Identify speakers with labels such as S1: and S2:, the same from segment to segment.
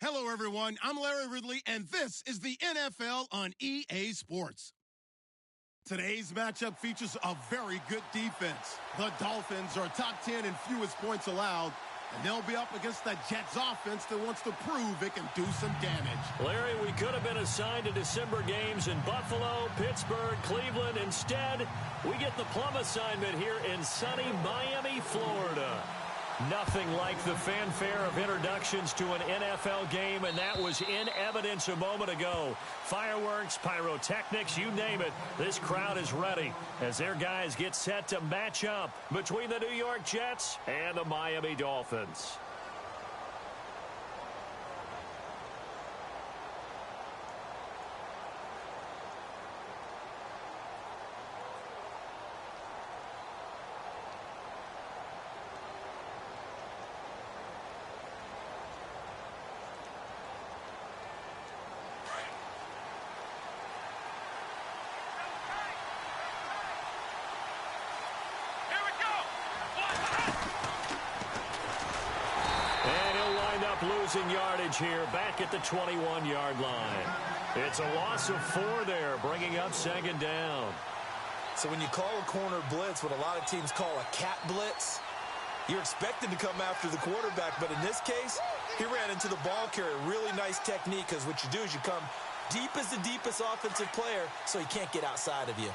S1: Hello, everyone. I'm Larry Ridley, and this is the NFL on EA Sports. Today's matchup features a very good defense. The Dolphins are top 10 in fewest points allowed, and they'll be up against the Jets offense that wants to prove it can do some damage.
S2: Larry, we could have been assigned to December games in Buffalo, Pittsburgh, Cleveland. Instead, we get the plum assignment here in sunny Miami, Florida. Nothing like the fanfare of introductions to an NFL game, and that was in evidence a moment ago. Fireworks, pyrotechnics, you name it. This crowd is ready as their guys get set to match up between the New York Jets and the Miami Dolphins. Losing yardage here back at the 21-yard line. It's a loss of 4 there, bringing up second down.
S3: So when you call a corner blitz, what a lot of teams call a cat blitz, you're expected to come after the quarterback, but in this case, he ran into the ball carrier. Really nice technique, because what you do is you come deep as the deepest offensive player, so he can't get outside of you.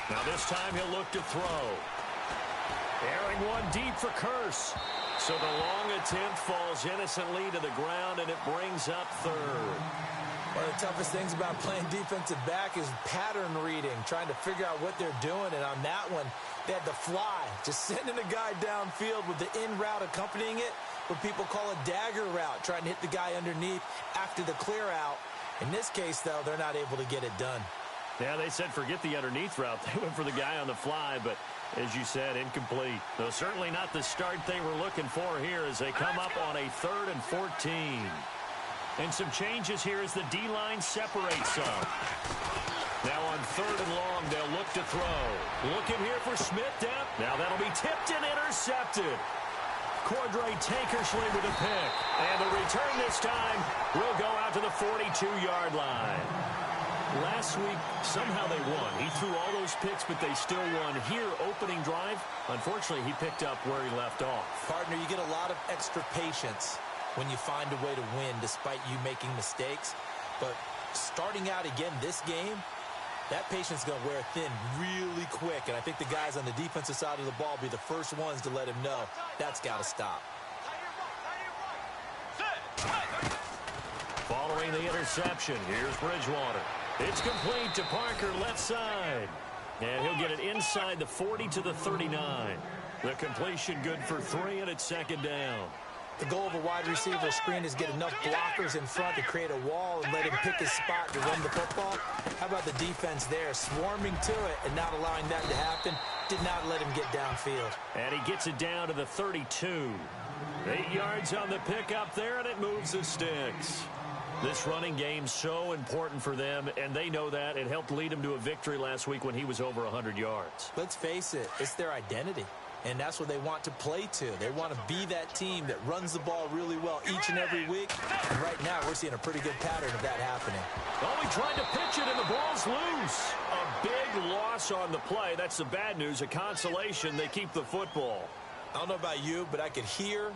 S2: Now this time he'll look to throw. Airing one deep for Curse. So the long attempt falls innocently to the ground, and it brings up third.
S3: One of the toughest things about playing defensive back is pattern reading, trying to figure out what they're doing. And on that one, they had the fly, just sending a guy downfield with the in route accompanying it, what people call a dagger route, trying to hit the guy underneath after the clear out. In this case, though, they're not able to get it done.
S2: Yeah, they said forget the underneath route. They went for the guy on the fly, but as you said, incomplete. Though certainly not the start they were looking for here as they come up on a 3rd and 14. And some changes here as the D-line separates some. Now on 3rd and long, they'll look to throw. Looking here for Smith down. Now that'll be tipped and intercepted. Cordray Tankersley with a pick. And the return this time will go out to the 42-yard line. Last week, somehow they won. He threw all those picks, but they still won. Here, opening drive, unfortunately, he picked up where he left off.
S3: Partner, you get a lot of extra patience when you find a way to win despite you making mistakes. But starting out again this game, that patience is going to wear thin really quick. And I think the guys on the defensive side of the ball will be the first ones to let him know that's got to stop.
S2: Following the interception, here's Bridgewater. It's complete to Parker, left side. And he'll get it inside the 40 to the 39. The completion good for 3, and it's second down.
S3: The goal of a wide receiver screen is get enough blockers in front to create a wall and let him pick his spot to run the football. How about the defense there, swarming to it and not allowing that to happen? Did not let him get downfield.
S2: And he gets it down to the 32. 8 yards on the pickup there, and it moves the sticks. This running game's so important for them, and they know that. It helped lead him to a victory last week when he was over 100 yards.
S3: Let's face it, it's their identity, and that's what they want to play to. They want to be that team that runs the ball really well each and every week. And right now, we're seeing a pretty good pattern of that happening.
S2: Oh, he tried to pitch it, and the ball's loose. A big loss on the play. That's the bad news. A consolation, they keep the football.
S3: I don't know about you, but I could hear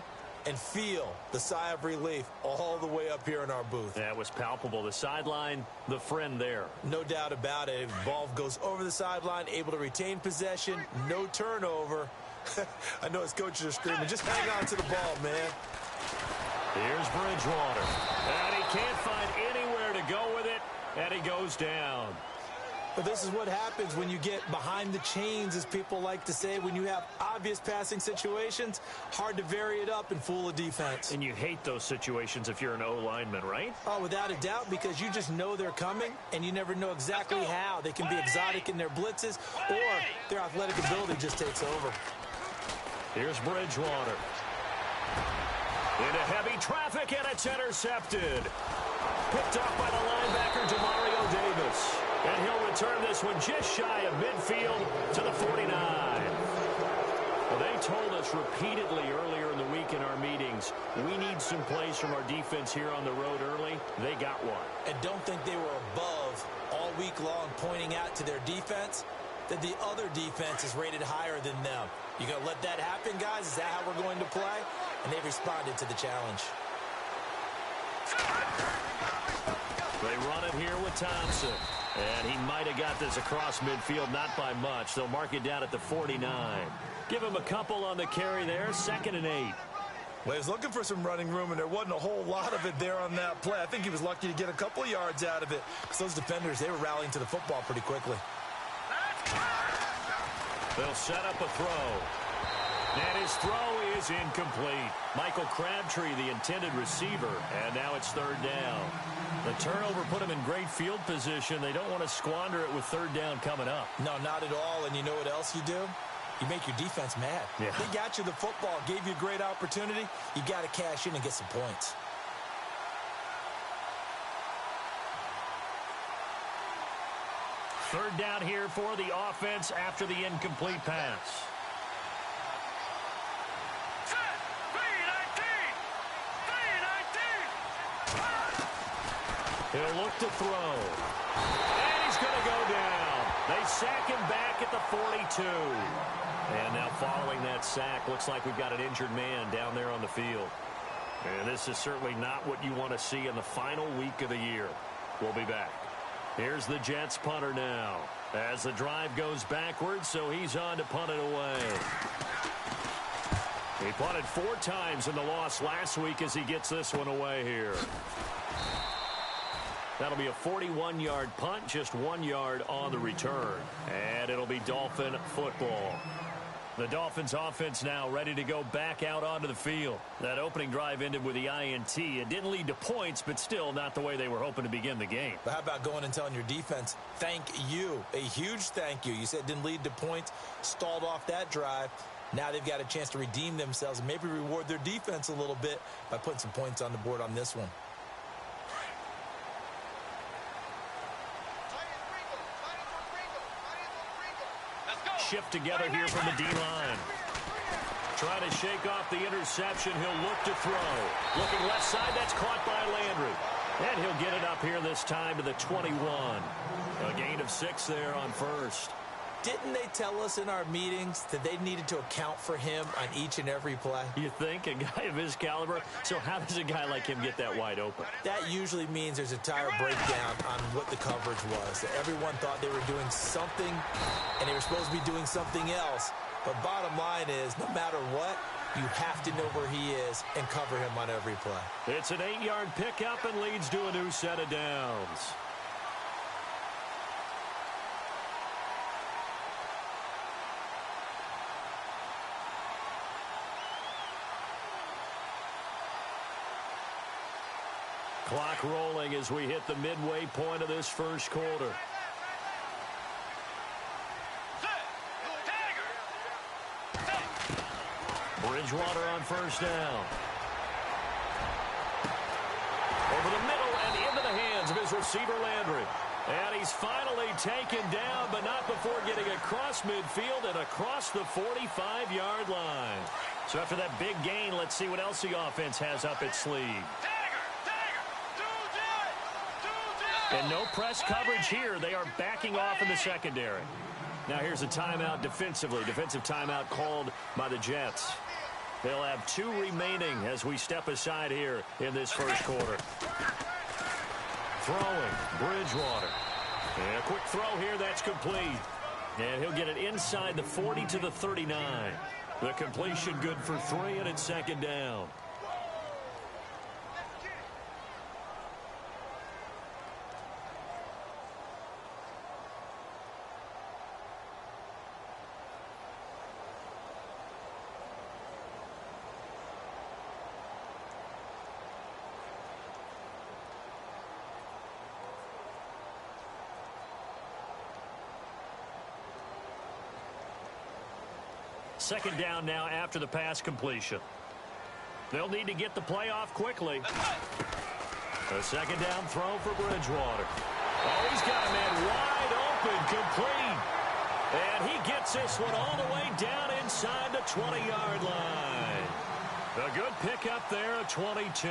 S3: and feel the sigh of relief all the way up here in our booth.
S2: That was palpable. The sideline, the friend there.
S3: No doubt about it. Ball goes over the sideline, able to retain possession, no turnover. I know his coaches are screaming, just hang on to the ball, man.
S2: Here's Bridgewater. And he can't find anywhere to go with it, and he goes down.
S3: But this is what happens when you get behind the chains, as people like to say. When you have obvious passing situations, hard to vary it up and fool a defense.
S2: And you hate those situations if you're an O-lineman, right?
S3: Oh, without a doubt, because you just know they're coming, and you never know exactly how. They can be exotic in their blitzes, or their athletic ability just takes over.
S2: Here's Bridgewater. Into heavy traffic, and it's intercepted. Picked off by the linebacker, Demario Davis. And he'll return this one just shy of midfield to the 49. Well, they told us repeatedly earlier in the week in our meetings, we need some plays from our defense here on the road early. They got one.
S3: And don't think they were above all week long pointing out to their defense that the other defense is rated higher than them. You going to let that happen, guys? Is that how we're going to play? And they responded to the challenge.
S2: They run it here with Thompson. And he might have got this across midfield, not by much. They'll mark it down at the 49. Give him a couple on the carry there, 2nd and 8.
S3: Well, he was looking for some running room, and there wasn't a whole lot of it there on that play. I think he was lucky to get a couple of yards out of it, because those defenders, they were rallying to the football pretty quickly.
S2: They'll set up a throw. And his throw is incomplete. Michael Crabtree, the intended receiver, and now it's 3rd down. The turnover put him in great field position. They don't want to squander it with 3rd down coming up.
S3: No, not at all, and you know what else you do? You make your defense mad.
S2: Yeah.
S3: They got you the football, gave you a great opportunity. You got to cash in and get some points.
S2: Third down here for the offense after the incomplete pass. He'll look to throw. And he's going to go down. They sack him back at the 42. And now following that sack, looks like we've got an injured man down there on the field. And this is certainly not what you want to see in the final week of the year. We'll be back. Here's the Jets punter now. As the drive goes backwards, so he's on to punt it away. He punted 4 times in the loss last week as he gets this one away here. That'll be a 41-yard punt, just 1 yard on the return. And it'll be Dolphin football. The Dolphins offense now ready to go back out onto the field. That opening drive ended with the INT. It didn't lead to points, but still not the way they were hoping to begin the game.
S3: But how about going and telling your defense, thank you, a huge thank you. You said it didn't lead to points, stalled off that drive. Now they've got a chance to redeem themselves and maybe reward their defense a little bit by putting some points on the board on this one.
S2: Shift together here from the D-line. Trying to shake off the interception. He'll look to throw. Looking left side. That's caught by Landry. And he'll get it up here this time to the 21. A gain of 6 there on first.
S3: Didn't they tell us in our meetings that they needed to account for him on each and every play?
S2: You think? A guy of his caliber? So how does a guy like him get that wide open?
S3: That usually means there's a tire breakdown on what the coverage was. That everyone thought they were doing something, and they were supposed to be doing something else. But bottom line is, no matter what, you have to know where he is and cover him on every play.
S2: It's an 8-yard pickup and leads to a new set of downs. Clock rolling as we hit the midway point of this first quarter. Bridgewater on first down. Over the middle and into the hands of his receiver Landry. And he's finally taken down, but not before getting across midfield and across the 45-yard line. So after that big gain, let's see what else the offense has up its sleeve. And no press coverage here. They are backing off in the secondary. Now here's a timeout defensively. Defensive timeout called by the Jets. They'll have 2 remaining as we step aside here in this first quarter. Throwing, Bridgewater. And a quick throw here, that's complete. And he'll get it inside the 40 to the 39. The completion good for 3, and it's 2nd down. Second down now after the pass completion. They'll need to get the play off quickly. A second down throw for Bridgewater. Oh, he's got a man wide open, complete. And he gets this one all the way down inside the 20-yard line. A good pickup there at 22.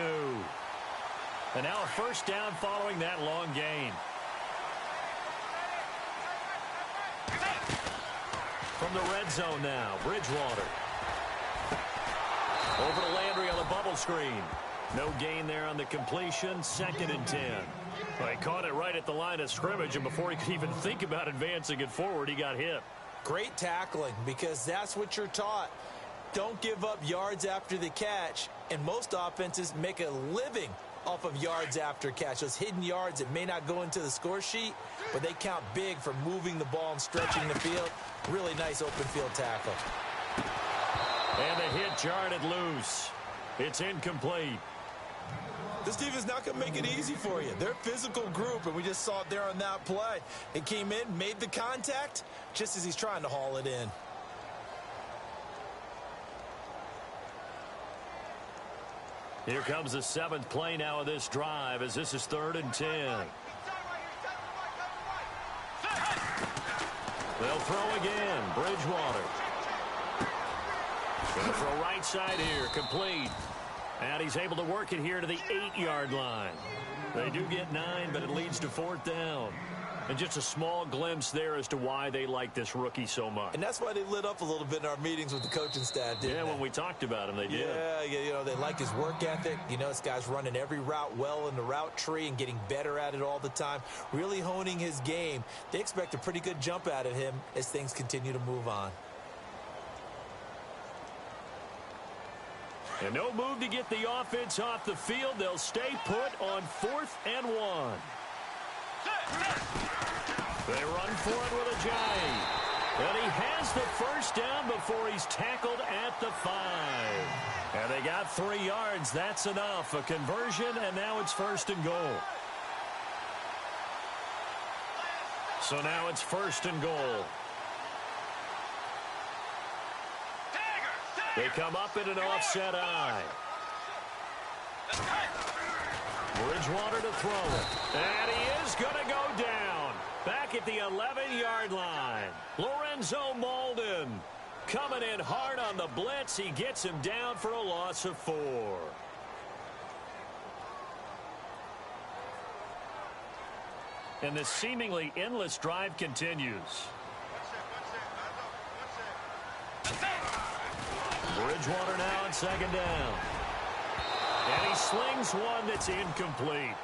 S2: And now a first down following that long gain. From the red zone now, Bridgewater. Over to Landry on the bubble screen. No gain there on the completion, 2nd and 10. Well, he caught it right at the line of scrimmage, and before he could even think about advancing it forward, he got hit.
S3: Great tackling, because that's what you're taught. Don't give up yards after the catch, and most offenses make a living off of yards after catch. Those hidden yards that may not go into the score sheet, but they count big for moving the ball and stretching the field. Really nice open field tackle.
S2: And the hit jarred it loose. It's incomplete.
S3: This defense is not going to make it easy for you. They're a physical group, and we just saw it there on that play. It came in, made the contact, just as he's trying to haul it in.
S2: Here comes the 7th play now of this drive, as this is 3rd and 10. They'll throw again. Bridgewater. Going to throw right side here. Complete. And he's able to work it here to the 8-yard line. They do get 9, but it leads to 4th down. And just a small glimpse there as to why they like this rookie so much.
S3: And that's why they lit up a little bit in our meetings with the coaching staff, didn't they?
S2: When we talked about him, they did.
S3: Yeah, you know, they like his work ethic. You know, this guy's running every route well in the route tree and getting better at it all the time, really honing his game. They expect a pretty good jump out of him as things continue to move on.
S2: And no move to get the offense off the field. They'll stay put on 4th and 1. They run for it with a giant. And he has the first down before he's tackled at the 5. And they got 3 yards. That's enough. A conversion, and now it's 1st and goal. So now it's 1st and goal. They come up in an offset eye. Bridgewater to throw it. And he is going to go down. Back at the 11-yard line. Lorenzo Malden coming in hard on the blitz. He gets him down for a loss of 4. And this seemingly endless drive continues. Bridgewater now on 2nd down. And he slings one that's incomplete.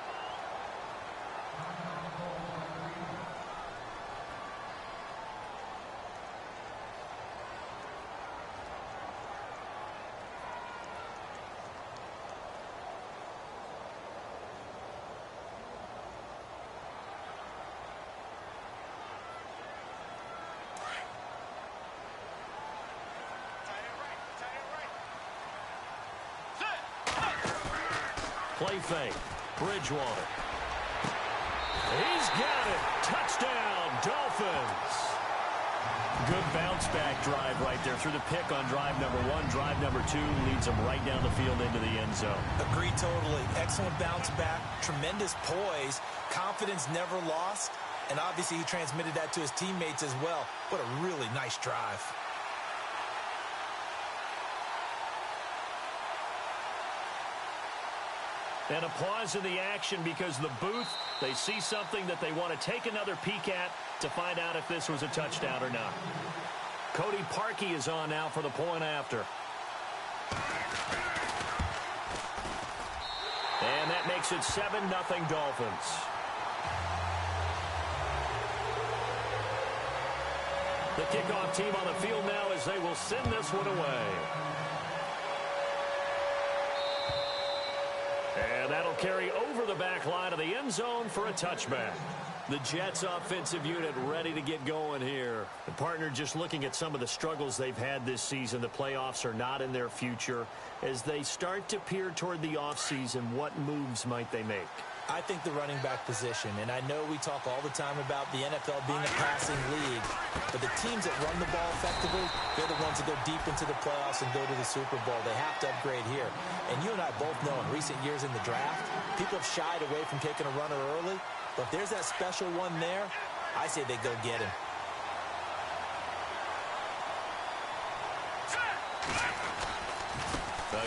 S2: Play fake. Bridgewater. He's got it. Touchdown, Dolphins. Good bounce back drive right there through the pick on drive number 1. Drive number 2 leads them right down the field into the end zone.
S3: Agree totally. Excellent bounce back. Tremendous poise. Confidence never lost. And obviously he transmitted that to his teammates as well. What a really nice drive.
S2: And a pause in the action because the booth, they see something that they want to take another peek at to find out if this was a touchdown or not. Cody Parkey is on now for the point after. And that makes it 7-0 Dolphins. The kickoff team on the field now as they will send this one away. And that'll carry over the back line of the end zone for a touchback. The Jets offensive unit ready to get going here. The partner just looking at some of the struggles they've had this season. The playoffs are not in their future. As they start to peer toward the offseason, what moves might they make?
S3: I think the running back position, and I know we talk all the time about the NFL being a passing league, but the teams that run the ball effectively, they're the ones that go deep into the playoffs and go to the Super Bowl. They have to upgrade here. And you and I both know in recent years in the draft, people have shied away from taking a runner early, but if there's that special one there, I say they go get him.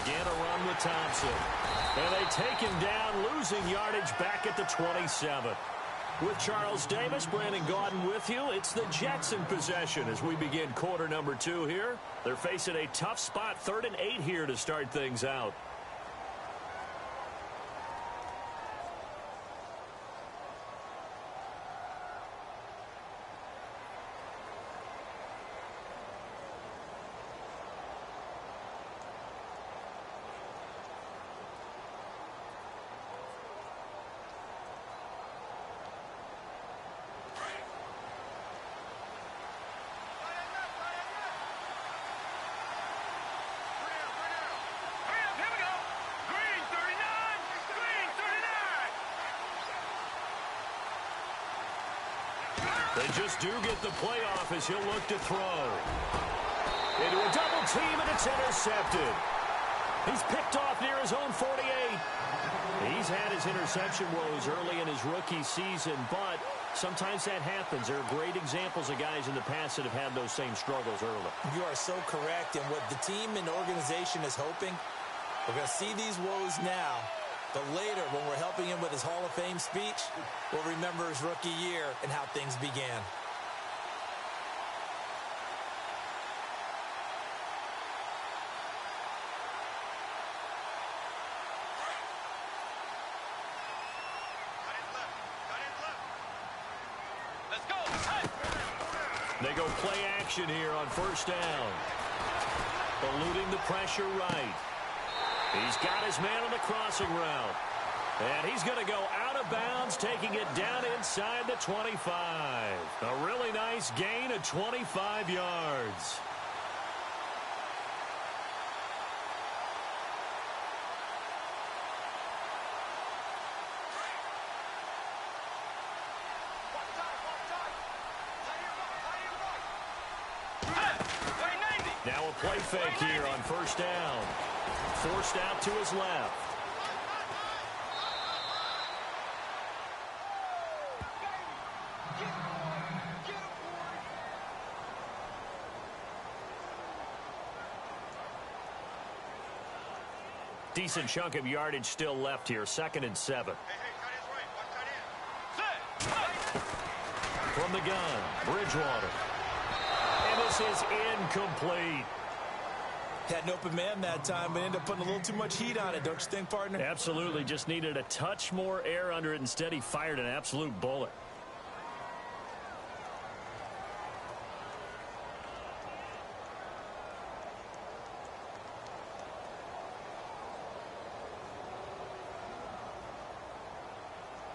S2: Again, a run with Thompson. And they take him down, losing yardage back at the 27. With Charles Davis, Brandon Gaudin with you. It's the Jets in possession as we begin quarter number 2 here. They're facing a tough spot, 3rd and 8 here to start things out. They just do get the playoff as he'll look to throw. Into a double team, and it's intercepted. He's picked off near his own 48. He's had his interception woes early in his rookie season, but sometimes that happens. There are great examples of guys in the past that have had those same struggles early.
S3: You are so correct, and what the team and organization is hoping, we're going to see these woes now. But later, when we're helping him with his Hall of Fame speech, we'll remember his rookie year and how things began.
S4: Let's go.
S2: They go play action here on first down. Eluding the pressure right. He's got his man on the crossing route. And he's going to go out of bounds, taking it down inside the 25. A really nice gain of 25 yards. Now a play fake here on first down. Forced out to his left. Decent chunk of yardage still left here. 2nd and 7. From the gun, Bridgewater. And this is incomplete.
S3: Had an open man that time, but ended up putting a little too much heat on it, don't you think, partner?
S2: Absolutely. Just needed a touch more air under it. Instead, he fired an absolute bullet.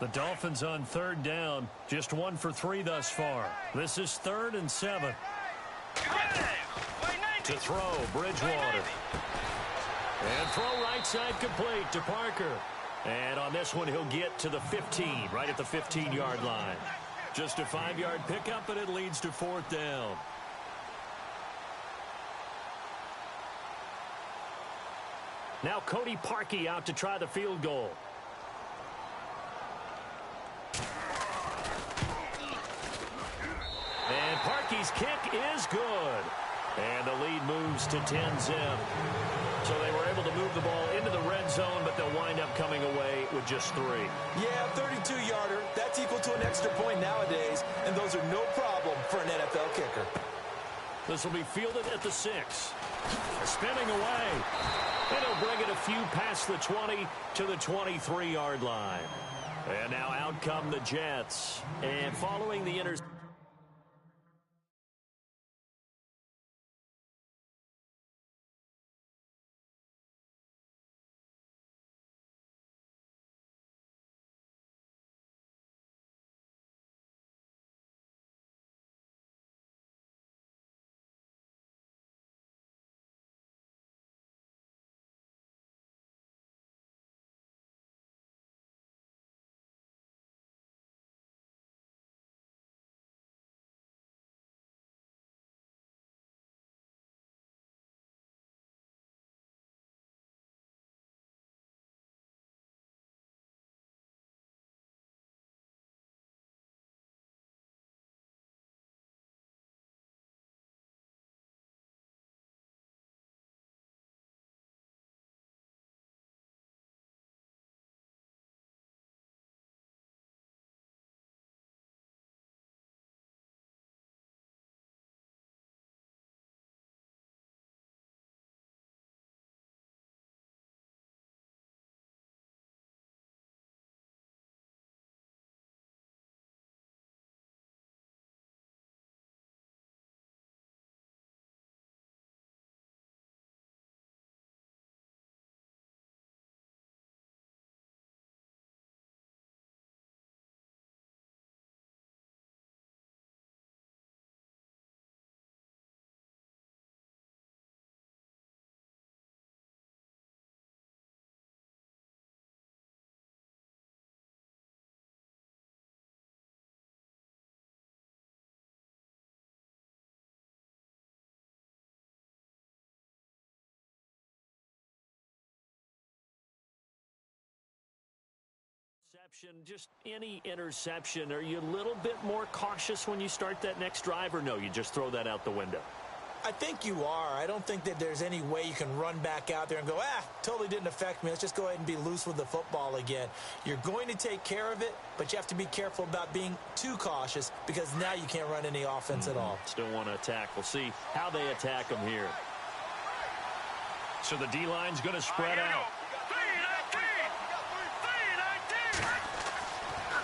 S2: The Dolphins on 3rd down. Just 1 for 3 thus far. This is 3rd and 7. To throw, Bridgewater. And throw right side complete to Parker. And on this one, he'll get to the 15, right at the 15-yard line. Just a 5-yard pickup, and it leads to 4th down. Now Cody Parkey out to try the field goal. And Parkey's kick is good. And the lead moves to 10-zip. So they were able to move the ball into the red zone, but they'll wind up coming away with just 3.
S3: Yeah, 32-yarder. That's equal to an extra point nowadays, and those are no problem for an NFL kicker.
S2: This will be fielded at the 6. Spinning away. It'll bring it a few past the 20 to the 23-yard line. And now out come the Jets. And following the interception. Just any interception, are you a little bit more cautious when you start that next drive, or no, you just throw that out the window?
S3: I think you are. I don't think that there's any way you can run back out there and go, totally didn't affect me. Let's just go ahead and be loose with the football again. You're going to take care of it, but you have to be careful about being too cautious because now you can't run any offense at all.
S2: Still want to attack. We'll see how they attack them here. So the D-line's going to spread out.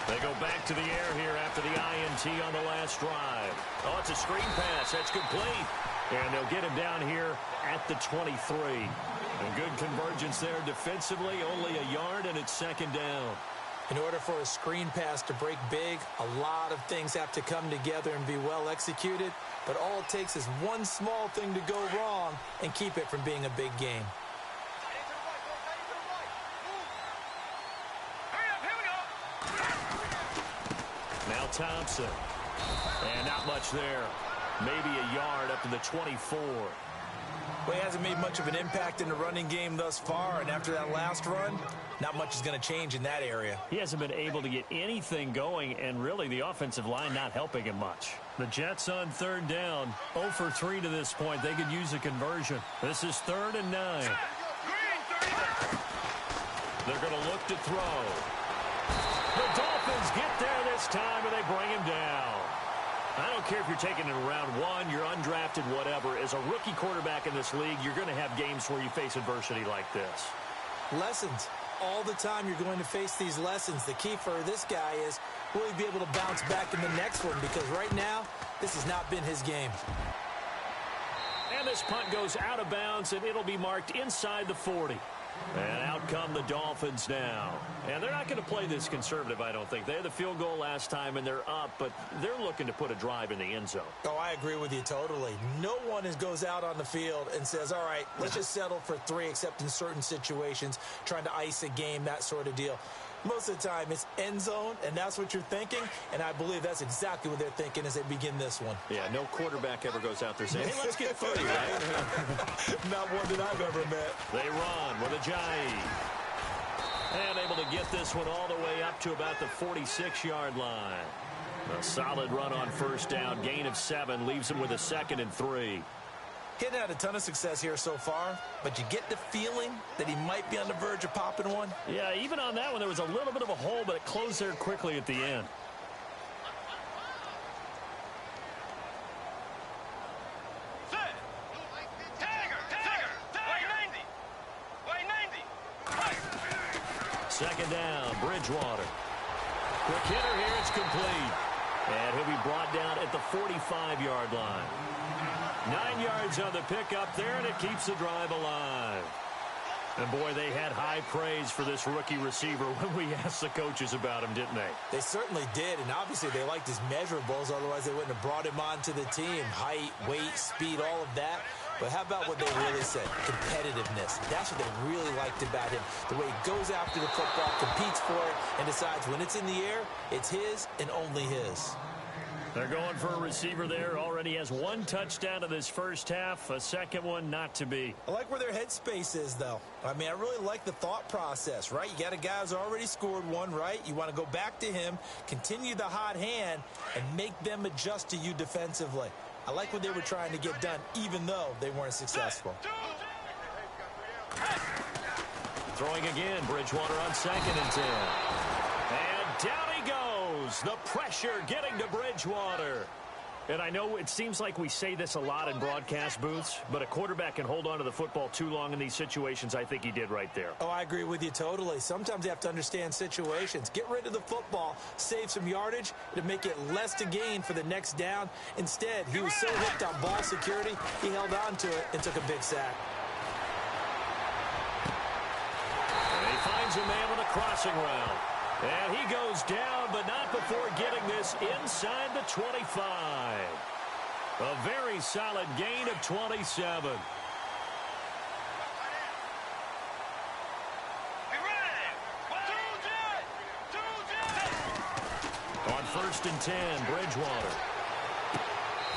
S2: They go back to the air here after the INT on the last drive. Oh, it's a screen pass. That's complete. And they'll get him down here at the 23. And good convergence there defensively. Only a yard, and it's second down.
S3: In order for a screen pass to break big, a lot of things have to come together and be well executed. But all it takes is one small thing to go wrong and keep it from being a big game.
S2: Now Thompson. And not much there. Maybe a yard up to the 24.
S3: Well, he hasn't made much of an impact in the running game thus far, and after that last run, not much is going to change in that area.
S2: He hasn't been able to get anything going, and really the offensive line not helping him much. The Jets on third down, 0 for 3 to this point. They could use a conversion. This is 3rd and 9. They're going to look to throw. The Dolphins get there this time, and they bring him down. I don't care if you're taking it in round 1, you're undrafted, whatever. As a rookie quarterback in this league, you're going to have games where you face adversity like this.
S3: Lessons. All the time you're going to face these lessons. The key for this guy is, will he be able to bounce back in the next one? Because right now, this has not been his game.
S2: And this punt goes out of bounds, and it'll be marked inside the 40. And out come the Dolphins now. And they're not going to play this conservative, I don't think. They had the field goal last time, and they're up, but they're looking to put a drive in the end zone.
S3: Oh, I agree with you totally. No one goes out on the field and says, all right, let's just settle for 3, except in certain situations, trying to ice a game, that sort of deal. Most of the time, it's end zone, and that's what you're thinking, and I believe that's exactly what they're thinking as they begin this one.
S2: Yeah, no quarterback ever goes out there saying, hey, let's get 30, right?
S3: Not one that I've ever met.
S2: They run with Ajayi. And able to get this one all the way up to about the 46-yard line. A solid run on first down, gain of 7, leaves him with a 2nd and 3.
S3: He hadn't had a ton of success here so far, but you get the feeling that he might be on the verge of popping one.
S2: Yeah, even on that one, there was a little bit of a hole, but it closed there quickly at the end. Second down, Bridgewater. Quick hitter here, it's complete. And he'll be brought down at the 45-yard line. 9 yards on the pickup there, and it keeps the drive alive. And, boy, they had high praise for this rookie receiver when we asked the coaches about him, didn't they?
S3: They certainly did, and obviously they liked his measurables. Otherwise, they wouldn't have brought him onto the team. Height, weight, speed, all of that. But how about what they really said? Competitiveness. That's what they really liked about him. The way he goes after the football, competes for it, and decides when it's in the air, it's his and only his.
S2: They're going for a receiver there. Already has 1 touchdown in this first half. A second one not to be.
S3: I like where their headspace is, though. I mean, I really like the thought process, right? You got a guy who's already scored one, right? You want to go back to him, continue the hot hand, and make them adjust to you defensively. I like what they were trying to get done, even though they weren't successful.
S2: Throwing again, Bridgewater on 2nd and 10. And down he goes. The pressure getting to Bridgewater. And I know it seems like we say this a lot in broadcast booths, but a quarterback can hold on to the football too long in these situations. I think he did right there.
S3: Oh, I agree with you totally. Sometimes you have to understand situations. Get rid of the football, save some yardage to make it less to gain for the next down. Instead, he was so hooked on ball security, he held on to it and took a big sack.
S2: And he finds a man with a crossing route. And he goes down, but not before getting this inside the 25. A very solid gain of 27. On 1st and 10, Bridgewater.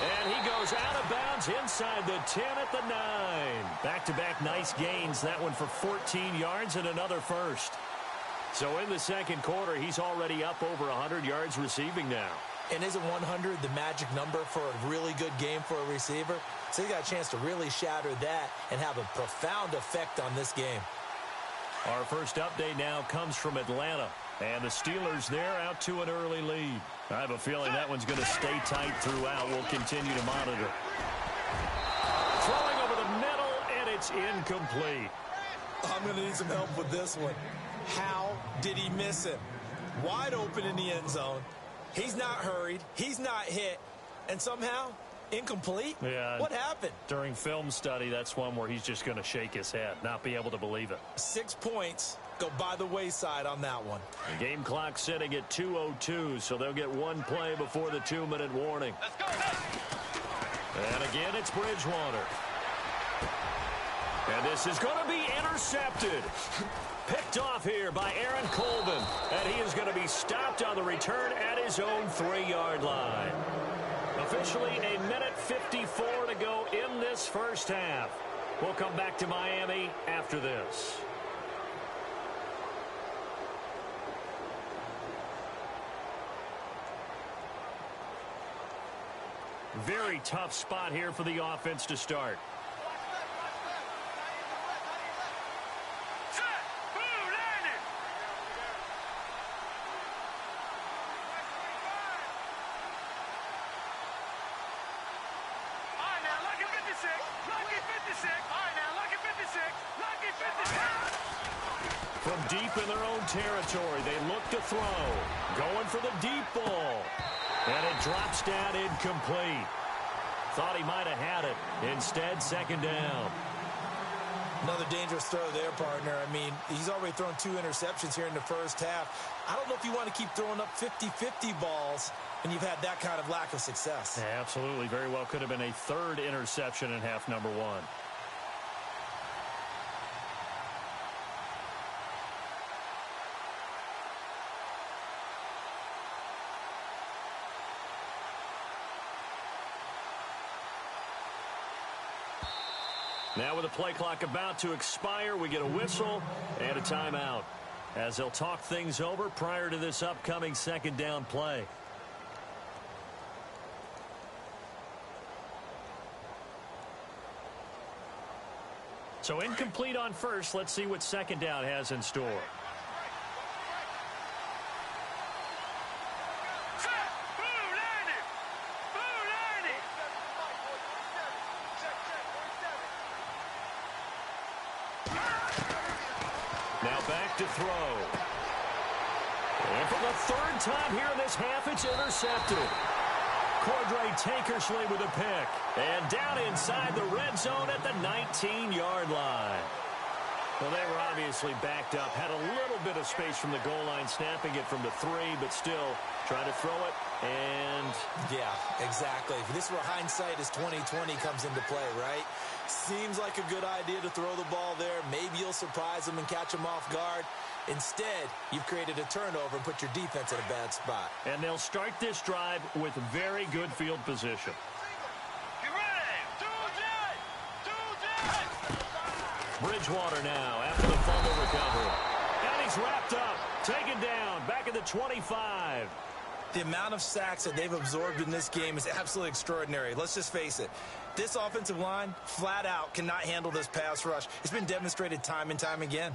S2: And he goes out of bounds inside the 10 at the 9. Back-to-back nice gains. That one for 14 yards and another first. So in the second quarter, he's already up over 100 yards receiving now.
S3: And isn't 100 the magic number for a really good game for a receiver? So he got a chance to really shatter that and have a profound effect on this game.
S2: Our first update now comes from Atlanta. And the Steelers, they're out to an early lead. I have a feeling that one's going to stay tight throughout. We'll continue to monitor. Throwing over the middle, and it's incomplete.
S3: I'm going to need some help with this one. How did he miss him? Wide open in the end zone. He's not hurried. He's not hit. And somehow, incomplete?
S2: Yeah.
S3: What happened?
S2: During film study, that's one where he's just going to shake his head, not be able to believe it.
S3: 6 points go by the wayside on that one.
S2: The game clock sitting at 2:02, so they'll get one play before the 2-minute warning.
S4: Let's go.
S2: And again, it's Bridgewater. And this is going to be intercepted. Picked off here by Aaron Colvin. And he is going to be stopped on the return at his own 3-yard line. Officially a minute 54 to go in this first half. We'll come back to Miami after this. Very tough spot here for the offense to start. From deep in their own territory, they look to throw. Going for the deep ball. And it drops down incomplete. Thought he might have had it. Instead, second down.
S3: Another dangerous throw there, partner. I mean, he's already thrown 2 interceptions here in the first half. I don't know if you want to keep throwing up 50-50 balls when you've had that kind of lack of success.
S2: Yeah, absolutely. Very well could have been a 3rd interception in half number 1. Now with the play clock about to expire, we get a whistle and a timeout as they'll talk things over prior to this upcoming second down play. So incomplete on first. Let's see what second down has in store. Now back to throw. And for the 3rd time here in this half, it's intercepted. Cordray Tankersley with a pick. And down inside the red zone at the 19-yard line. Well, they were obviously backed up. Had a little bit of space from the goal line, snapping it from the 3, but still trying to throw it. And
S3: yeah, exactly. This is where hindsight is 20/20 comes into play, right? Seems like a good idea to throw the ball there. Maybe you'll surprise them and catch them off guard. Instead, you've created a turnover and put your defense in a bad spot.
S2: And they'll start this drive with very good field position.
S4: Get ready.
S2: Bridgewater now after the fumble recovery. And he's wrapped up, taken down, back at the 25.
S3: The amount of sacks that they've absorbed in this game is absolutely extraordinary. Let's just face it. This offensive line, flat out, cannot handle this pass rush. It's been demonstrated time and time again.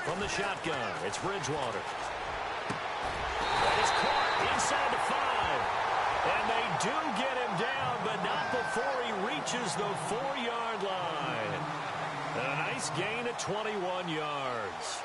S2: From the shotgun, it's Bridgewater. That is caught inside the 5. And they do get him down, but not before he reaches the 4-yard line. A nice gain of 21 yards.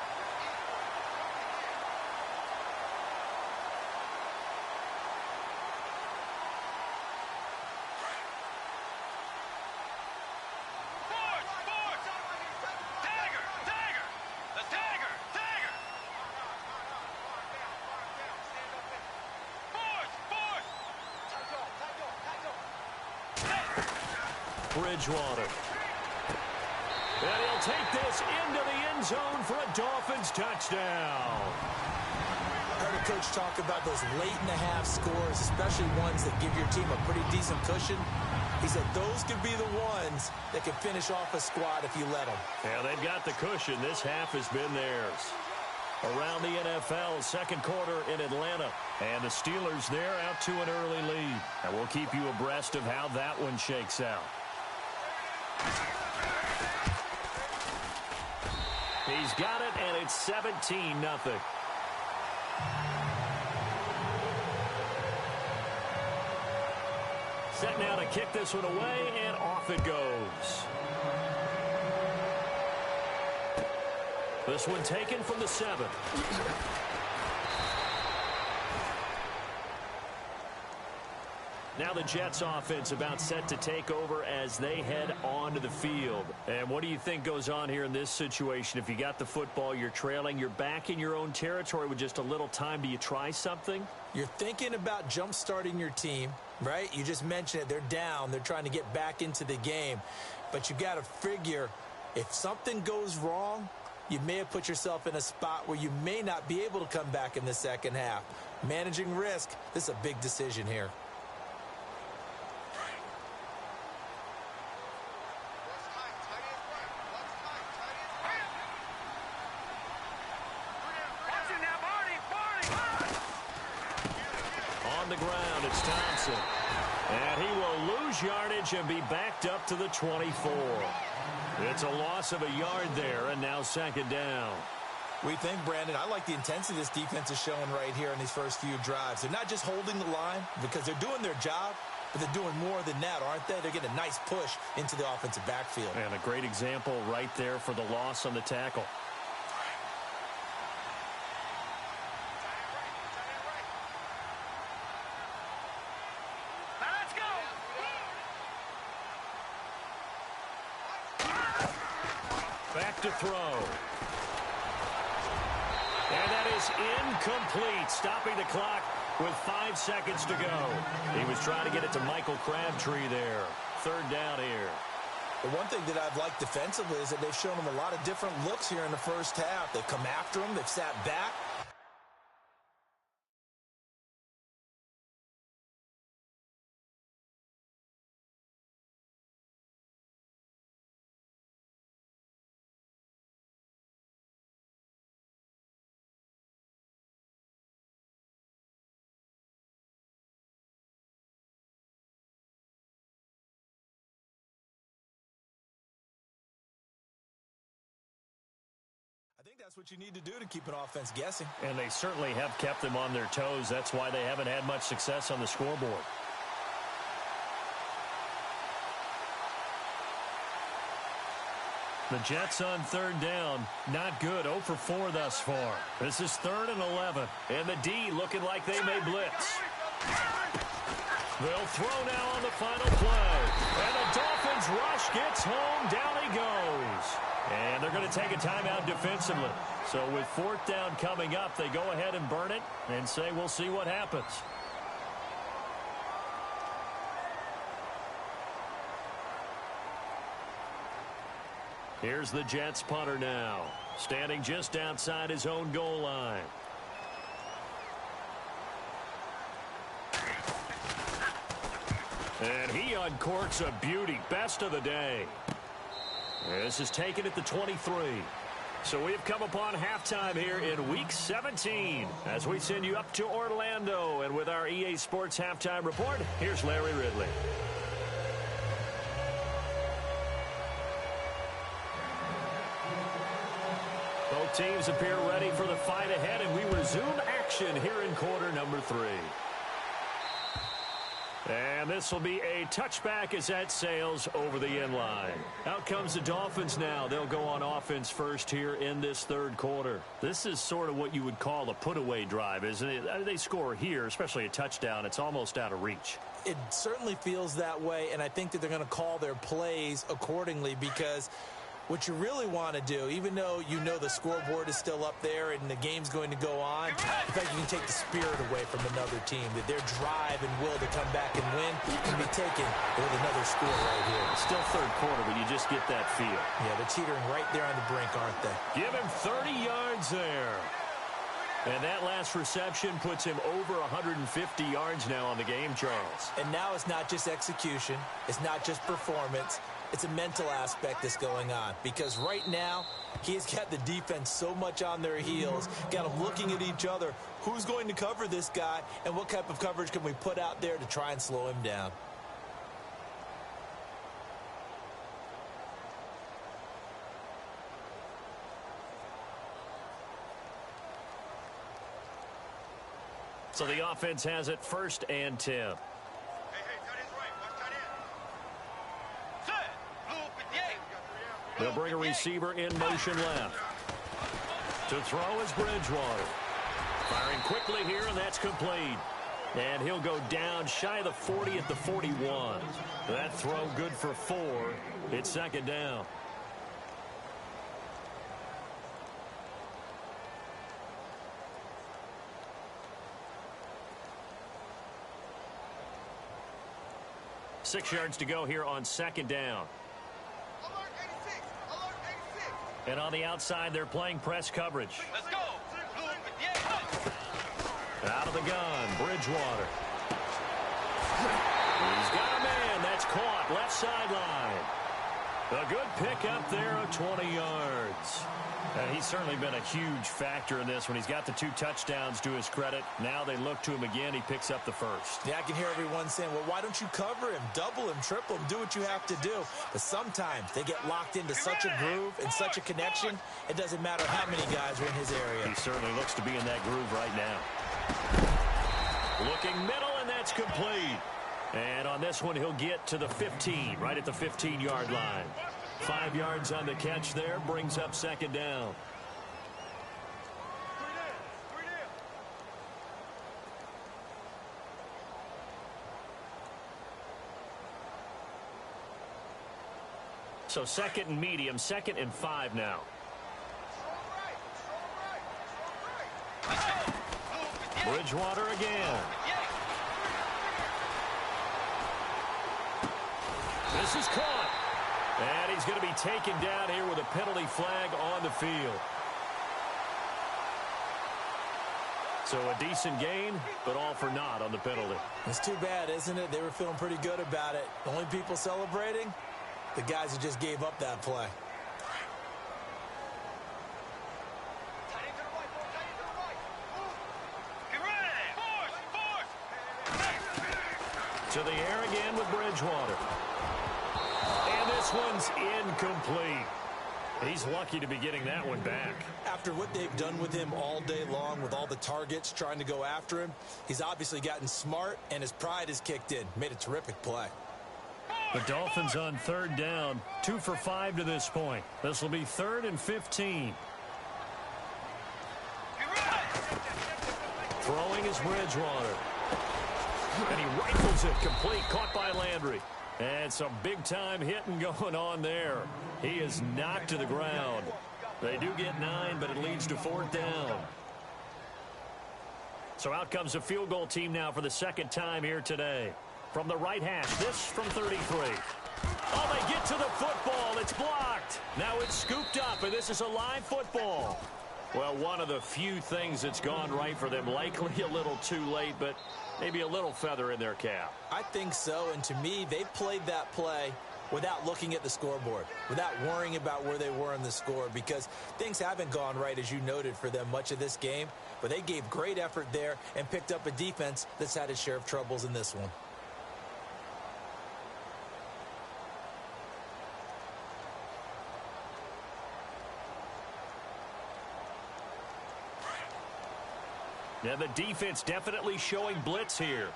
S2: Bridgewater. And he'll take this into the end zone for a Dolphins touchdown.
S3: I heard a coach talk about those late-in-the-half scores, especially ones that give your team a pretty decent cushion. He said those could be the ones that can finish off a squad if you let them.
S2: Yeah, they've got the cushion. This half has been theirs. Around the NFL, second quarter in Atlanta. And the Steelers there out to an early lead. And we'll keep you abreast of how that one shakes out. He's got it, and it's 17-0. Set now to kick this one away, and off it goes. This one taken from the 7. Now the Jets offense about set to take over as they head onto the field. And what do you think goes on here in this situation? If you got the football, you're trailing, you're back in your own territory with just a little time. Do you try something?
S3: You're thinking about jump-starting your team, right? You just mentioned it. They're down. They're trying to get back into the game. But you got to figure if something goes wrong, you may have put yourself in a spot where you may not be able to come back in the second half. Managing risk, this is a big decision here.
S2: On the ground, it's Thompson. And he will lose yardage and be backed up to the 24. It's a loss of a yard there, and now second down.
S3: We think, Brandon, I like the intensity this defense is showing right here in these first few drives. They're not just holding the line because they're doing their job, but they're doing more than that, aren't they? They're getting a nice push into the offensive backfield.
S2: And a great example right there for the loss on the tackle. Back to throw. And that is incomplete, stopping the clock with 5 seconds to go. He was trying to get it to Michael Crabtree there. Third down here.
S3: The one thing that I've liked defensively is that they've shown him a lot of different looks here in the first half. They've come after him. They've sat back. I think that's what you need to do to keep an offense guessing.
S2: And they certainly have kept them on their toes. That's why they haven't had much success on the scoreboard. The Jets on third down, not good. 0 for 4 thus far. This is 3rd and 11. And the D looking like they may blitz. They'll throw now on the final play. And the Dolphins rush gets home. Down he goes. And they're going to take a timeout defensively. So with 4th down coming up, they go ahead and burn it and say we'll see what happens. Here's the Jets punter now, standing just outside his own goal line. And he uncorks a beauty, best of the day. This is taken at the 23. So we've come upon halftime here in Week 17 as we send you up to Orlando. And with our EA Sports Halftime Report, here's Larry Ridley. Both teams appear ready for the fight ahead, and we resume action here in quarter number 3. And this will be a touchback as that sails over the end line. Out comes the Dolphins now. They'll go on offense first here in this third quarter. This is sort of what you would call a put-away drive, isn't it? They score here, especially a touchdown. It's almost out of reach.
S3: It certainly feels that way, and I think that they're going to call their plays accordingly because what you really want to do, even though you know the scoreboard is still up there and the game's going to go on, in fact, you can take the spirit away from another team, that their drive and will to come back and win can be taken with another score right here.
S2: Still third quarter, but you just get that feel.
S3: Yeah, they're teetering right there on the brink, aren't they?
S2: Give him 30 yards there. And that last reception puts him over 150 yards now on the game, Charles.
S3: And now it's not just execution. It's not just performance. It's a mental aspect that's going on. Because right now, he's got the defense so much on their heels, got them looking at each other. Who's going to cover this guy, and what type of coverage can we put out there to try and slow him down?
S2: So the offense has it 1st and 10.
S4: Hey, tight end's right. Watch tight end. Set. Blue 58.
S2: They'll bring a receiver in motion left. To throw is Bridgewater. Firing quickly here, and that's complete. And he'll go down shy of the 40 at the 41. That throw good for 4. It's 2nd down. Six yards to go here on 2nd down.
S4: Alert 86. Alert 86.
S2: And on the outside, they're playing press coverage.
S4: Let's go. Blue 58.
S2: Out of the gun, Bridgewater. He's got a man. That's caught. Left sideline. A good pick up there of 20 yards. And he's certainly been a huge factor in this when he's got the 2 touchdowns to his credit. Now they look to him again. He picks up the 1st.
S3: Yeah, I can hear everyone saying, well, why don't you cover him, double him, triple him, do what you have to do. But sometimes they get locked into such a groove and such a connection, it doesn't matter how many guys are in his area.
S2: He certainly looks to be in that groove right now. Looking middle, and that's complete. And on this one, he'll get to the 15, right at the 15-yard line. 5 yards on the catch there, brings up 2nd down. So 2nd and medium, 2nd and 5 now. Bridgewater again. This is caught. And he's going to be taken down here with a penalty flag on the field. So a decent gain, but all for naught on the penalty.
S3: It's too bad, isn't it? They were feeling pretty good about it. The only people celebrating, the guys who just gave up that play.
S2: To the air again with Bridgewater. And this one's incomplete. He's lucky to be getting that one back.
S3: After what they've done with him all day long, with all the targets trying to go after him, he's obviously gotten smart, and his pride has kicked in. Made a terrific play.
S2: The Dolphins on 3rd down, 2 for 5 to this point. This will be 3rd and 15. Throwing is Bridgewater. And he rifles it complete, caught by Landry. And some big-time hitting going on there. He is knocked to the ground. They do get 9, but it leads to 4th down. So out comes a field goal team now for the 2nd time here today. From the right hash, this from 33. Oh, they get to the football. It's blocked. Now it's scooped up, and this is a live football. Well, one of the few things that's gone right for them. Likely a little too late, but maybe a little feather in their cap.
S3: I think so, and to me, they played that play without looking at the scoreboard, without worrying about where they were in the score, because things haven't gone right, as you noted, for them much of this game. But they gave great effort there and picked up a defense that's had its share of troubles in this one.
S2: Yeah, the defense definitely showing blitz here.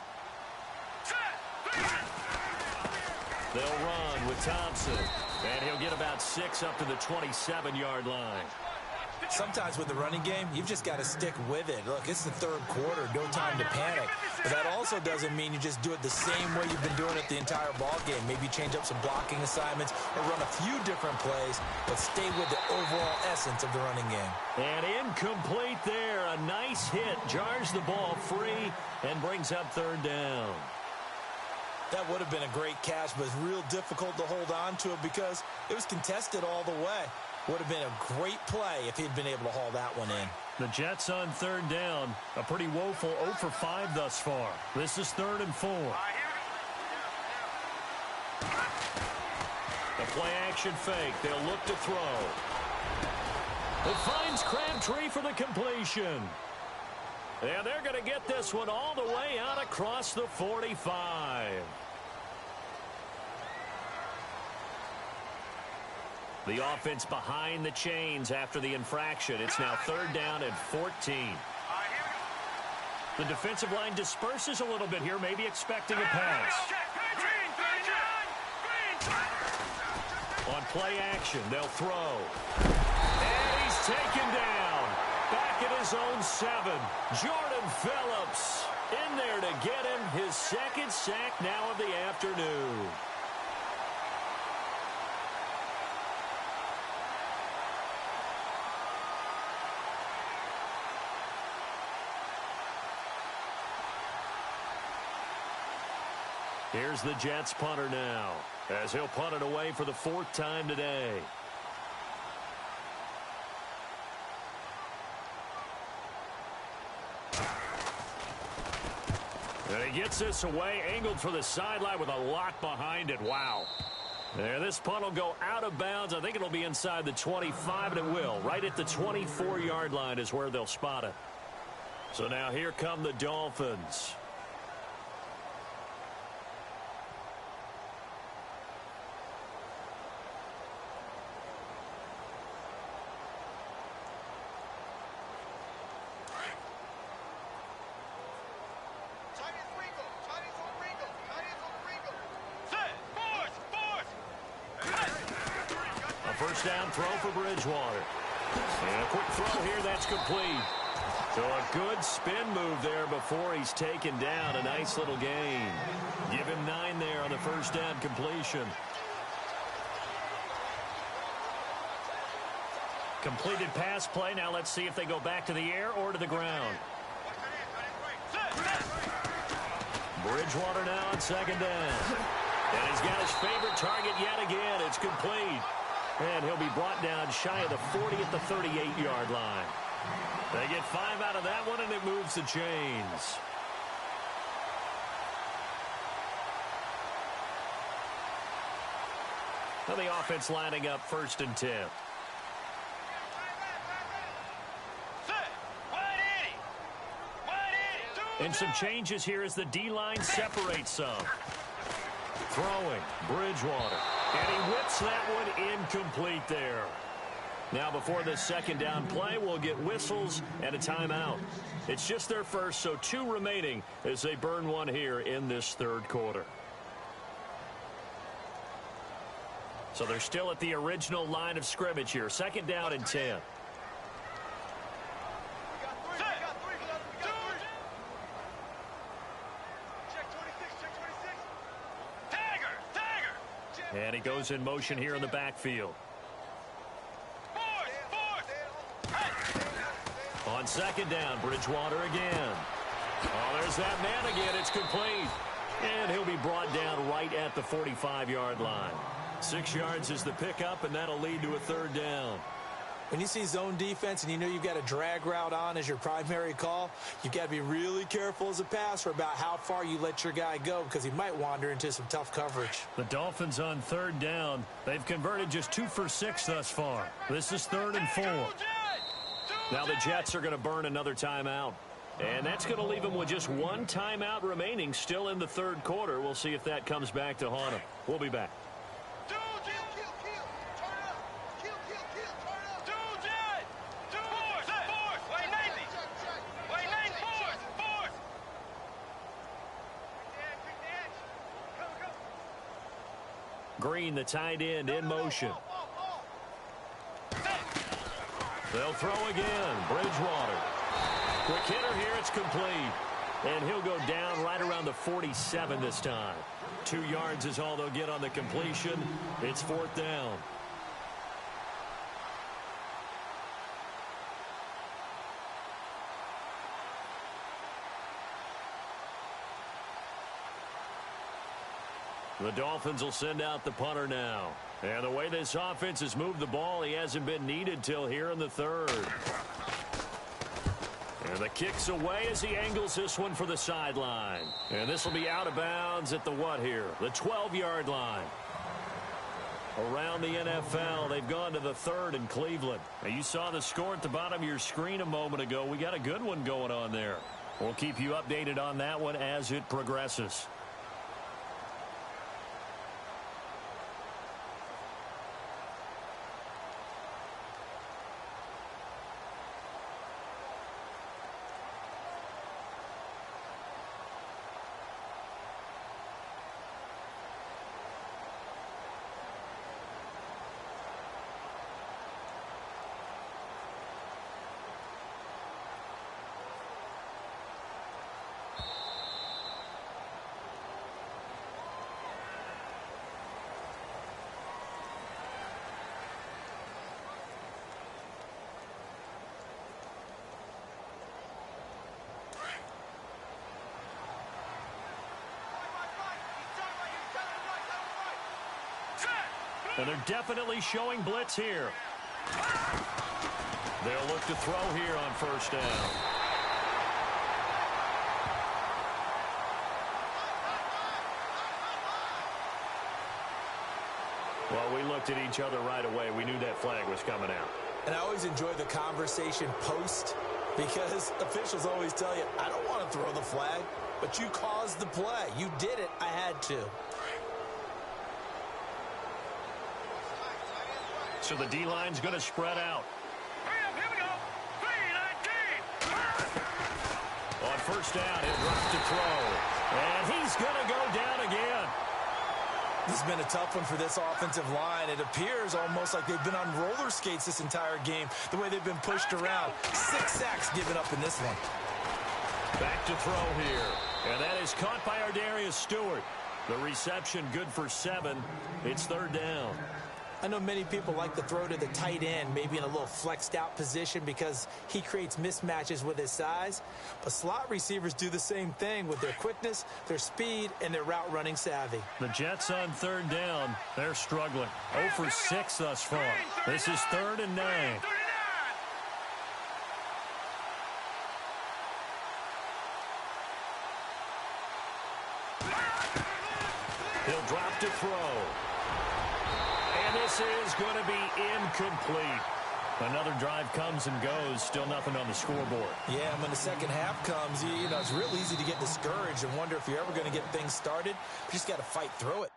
S2: They'll run with Thompson, and he'll get about 6 up to the 27-yard line.
S3: Sometimes with the running game, you've just got to stick with it. Look, it's the 3rd quarter, no time to panic. But that also doesn't mean you just do it the same way you've been doing it the entire ball game. Maybe change up some blocking assignments or run a few different plays, but stay with the overall essence of the running game.
S2: And incomplete there. A nice hit. Jars the ball free and brings up 3rd down.
S3: That would have been a great catch, but it's real difficult to hold on to it because it was contested all the way. Would have been a great play if he'd been able to haul that one in.
S2: The Jets on third down. A pretty woeful 0 for 5 thus far. This is 3rd and 4. The play action fake. They'll look to throw. It finds Crabtree for the completion. And they're going to get this one all the way out across the 45. The offense behind the chains after the infraction. It's now 3rd down and 14. The defensive line disperses a little bit here, maybe expecting a pass. On play action, they'll throw. And he's taken down. Back at his own 7. Jordan Phillips in there to get him his 2nd sack now of the afternoon. Here's the Jets punter now, as he'll punt it away for the 4th time today. And he gets this away, angled for the sideline with a lot behind it. Wow. And this punt will go out of bounds. I think it'll be inside the 25, and it will. Right at the 24-yard line is where they'll spot it. So now here come the Dolphins. First down throw for Bridgewater. And a quick throw here, that's complete. So a good spin move there before he's taken down. A nice little gain. Give him 9 there on the first down completion. Completed pass play. Now let's see if they go back to the air or to the ground. Bridgewater now on 2nd down. And he's got his favorite target yet again. It's complete. And he'll be brought down shy of the 40 at the 38-yard line. They get 5 out of that one, and it moves the chains. Now the offense lining up 1st and 10. And some changes here as the D-line separates some. Throwing, Bridgewater. And he whips that one incomplete there. Now before the 2nd down play, we'll get whistles and a timeout. It's just their first, so 2 remaining as they burn one here in this 3rd quarter. So they're still at the original line of scrimmage here. 2nd down and 10. And he goes in motion here in the backfield. On 2nd down, Bridgewater again. Oh, there's that man again. It's complete. And he'll be brought down right at the 45-yard line. 6 yards is the pickup, and that'll lead to a 3rd down.
S3: When you see zone defense and you know you've got a drag route on as your primary call, you've got to be really careful as a passer about how far you let your guy go because he might wander into some tough coverage.
S2: The Dolphins on 3rd down. They've converted just 2 for 6 thus far. This is 3rd and 4. Now the Jets are going to burn another timeout. And that's going to leave them with just 1 timeout remaining still in the 3rd quarter. We'll see if that comes back to haunt them. We'll be back. Green, the tight end, in motion. They'll throw again. Bridgewater. Quick hitter here. It's complete. And he'll go down right around the 47 this time. 2 yards is all they'll get on the completion. It's 4th down. The Dolphins will send out the punter now. And the way this offense has moved the ball, he hasn't been needed till here in the 3rd. And the kick's away as he angles this one for the sideline. And this will be out of bounds at the what here? The 12-yard line. Around the NFL, they've gone to the 3rd in Cleveland. Now, you saw the score at the bottom of your screen a moment ago. We got a good one going on there. We'll keep you updated on that one as it progresses. And they're definitely showing blitz here. They'll look to throw here on first down. Well, we looked at each other right away. We knew that flag was coming out.
S3: And I always enjoy the conversation post because officials always tell you, I don't want to throw the flag, but you caused the play. You did it. I had to.
S2: So the D-line's going to spread out.
S4: Here we go. 3-19.
S2: On first down, he'll drop to throw. And he's going to go down again.
S3: This has been a tough one for this offensive line. It appears almost like they've been on roller skates this entire game, the way they've been pushed around. 6 sacks given up in this one.
S2: Back to throw here. And that is caught by Ardarius Stewart. The reception good for 7. It's 3rd down.
S3: I know many people like to throw to the tight end, maybe in a little flexed out position because he creates mismatches with his size. But slot receivers do the same thing with their quickness, their speed, and their route running savvy.
S2: The Jets on 3rd down. They're struggling. 0 for 6 thus far. This is 3rd and 9. He'll drop to throw. And this is going to be incomplete. Another drive comes and goes. Still nothing on the scoreboard.
S3: Yeah, and when the second half comes, you know, it's real easy to get discouraged and wonder if you're ever going to get things started. You just got to fight through it.